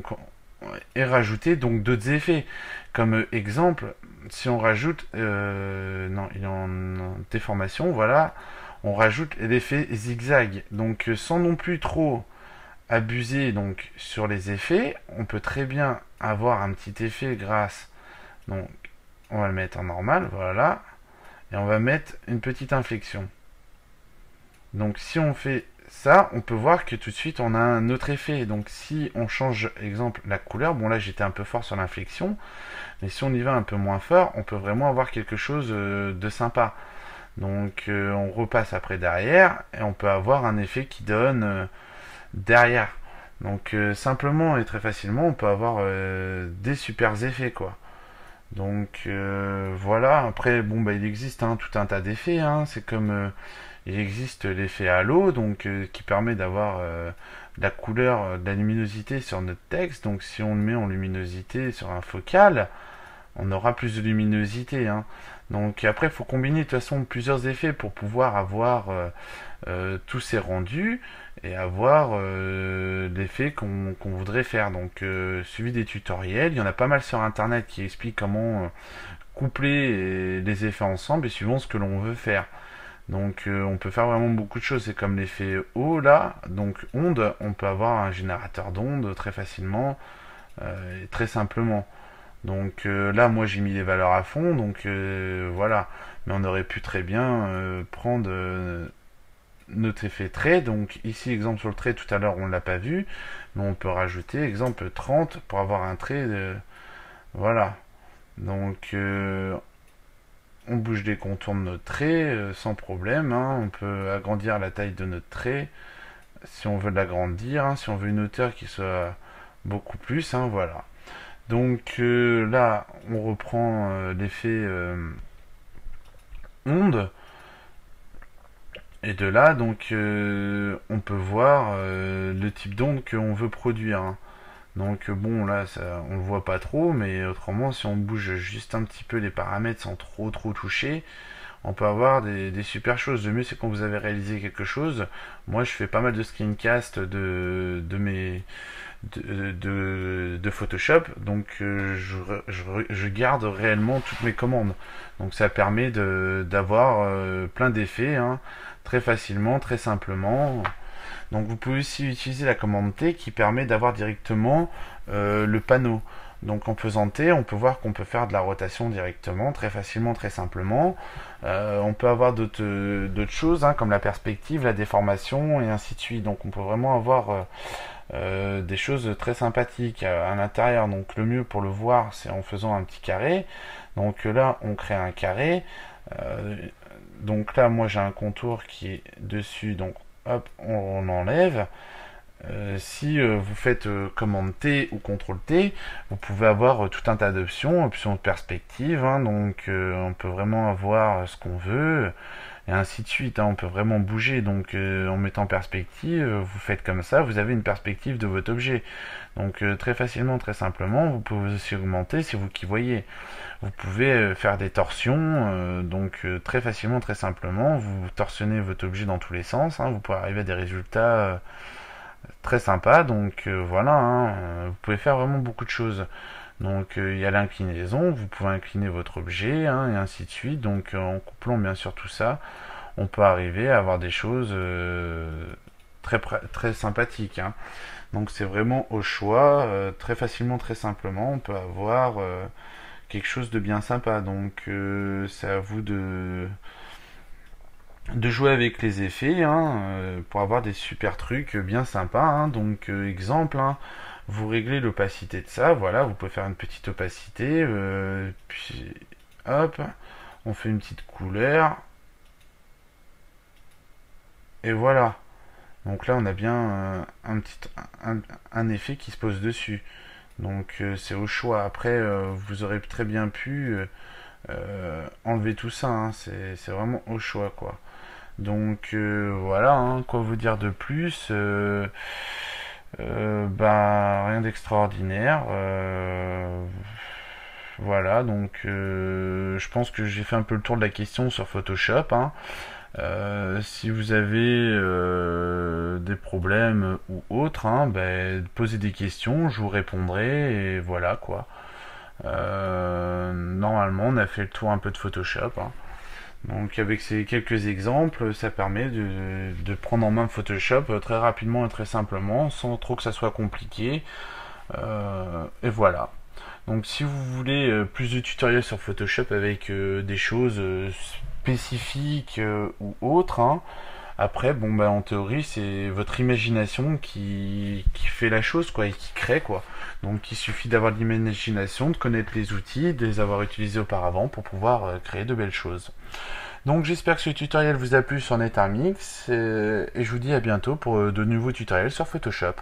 donc et rajouter donc d'autres effets. Comme exemple, si on rajoute, non, il est en déformation, voilà, on rajoute l'effet zigzag. Donc sans non plus trop abuser donc sur les effets, on peut très bien avoir un petit effet grâce. Donc on va le mettre en normal, voilà, et on va mettre une petite inflexion. Donc si on fait ça, on peut voir que tout de suite on a un autre effet. Donc si on change, exemple, la couleur, bon là j'étais un peu fort sur l'inflexion, mais si on y va un peu moins fort, on peut vraiment avoir quelque chose de sympa. Donc on repasse après derrière et on peut avoir un effet qui donne derrière. Donc simplement et très facilement, on peut avoir des super effets quoi. Donc voilà, après bon bah il existe tout un tas d'effets, c'est comme il existe l'effet halo, donc qui permet d'avoir de la couleur, de la luminosité sur notre texte. Donc si on le met en luminosité sur un focal, on aura plus de luminosité. Donc après, il faut combiner de toute façon plusieurs effets pour pouvoir avoir tous ces rendus et avoir l'effet qu'on voudrait faire. Donc suivi des tutoriels, il y en a pas mal sur internet qui expliquent comment coupler les effets ensemble et suivant ce que l'on veut faire. Donc on peut faire vraiment beaucoup de choses. C'est comme l'effet haut là, donc onde, on peut avoir un générateur d'ondes très facilement et très simplement. Donc là moi j'ai mis les valeurs à fond, donc voilà. Mais on aurait pu très bien prendre notre effet trait. Donc ici exemple sur le trait, tout à l'heure on ne l'a pas vu, mais on peut rajouter exemple 30 pour avoir un trait de... Voilà. Donc on bouge les contours de notre trait sans problème. On peut agrandir la taille de notre trait si on veut l'agrandir, si on veut une hauteur qui soit beaucoup plus. Voilà. Donc là, on reprend l'effet onde. Et de là, donc, on peut voir le type d'onde qu'on veut produire. Donc bon, là, ça, on le voit pas trop, mais autrement, si on bouge juste un petit peu les paramètres sans trop toucher, on peut avoir des super choses. Le mieux, c'est quand vous avez réalisé quelque chose. Moi, je fais pas mal de screencasts de Photoshop, donc je garde réellement toutes mes commandes. Donc ça permet d'avoir plein d'effets très facilement, très simplement. Donc vous pouvez aussi utiliser la commande T qui permet d'avoir directement le panneau. Donc en faisant T, on peut voir qu'on peut faire de la rotation directement, très facilement, très simplement. On peut avoir d'autres choses, comme la perspective, la déformation et ainsi de suite. Donc on peut vraiment avoir des choses très sympathiques à l'intérieur. Donc le mieux pour le voir, c'est en faisant un petit carré. Donc là, on crée un carré. Donc là, moi j'ai un contour qui est dessus. Donc hop, on enlève. Si vous faites commande T ou CTRL T, vous pouvez avoir tout un tas d'options, options de perspective, donc on peut vraiment avoir ce qu'on veut, et ainsi de suite, on peut vraiment bouger, donc en mettant perspective, vous faites comme ça, vous avez une perspective de votre objet, donc très facilement, très simplement, vous pouvez aussi augmenter, c'est vous qui voyez, vous pouvez faire des torsions, donc très facilement, très simplement, vous torsionnez votre objet dans tous les sens, vous pouvez arriver à des résultats très sympa. Donc voilà, vous pouvez faire vraiment beaucoup de choses. Donc il y a l'inclinaison, vous pouvez incliner votre objet et ainsi de suite. Donc en couplant bien sûr tout ça, on peut arriver à avoir des choses très sympathiques. Donc c'est vraiment au choix, très facilement, très simplement, on peut avoir quelque chose de bien sympa. Donc c'est à vous de jouer avec les effets pour avoir des super trucs bien sympas. Donc exemple, vous réglez l'opacité de ça, voilà, vous pouvez faire une petite opacité, puis hop, on fait une petite couleur, et voilà. Donc là on a bien un effet qui se pose dessus. Donc c'est au choix. Après vous aurez très bien pu enlever tout ça, c'est vraiment au choix quoi. Donc voilà, quoi vous dire de plus bah rien d'extraordinaire. Voilà, donc je pense que j'ai fait un peu le tour de la question sur Photoshop. Si vous avez des problèmes ou autres, hein, ben, posez des questions, je vous répondrai et voilà quoi. Normalement, on a fait le tour un peu de Photoshop, hein. Donc avec ces quelques exemples, ça permet de prendre en main Photoshop très rapidement et très simplement, sans trop que ça soit compliqué. Et voilà. Donc si vous voulez plus de tutoriels sur Photoshop avec des choses spécifiques ou autres, hein, après, bon bah en théorie, c'est votre imagination qui fait la chose quoi et qui crée quoi. Donc il suffit d'avoir de l'imagination, de connaître les outils, de les avoir utilisés auparavant pour pouvoir créer de belles choses. Donc j'espère que ce tutoriel vous a plu sur NetArmix et je vous dis à bientôt pour de nouveaux tutoriels sur Photoshop.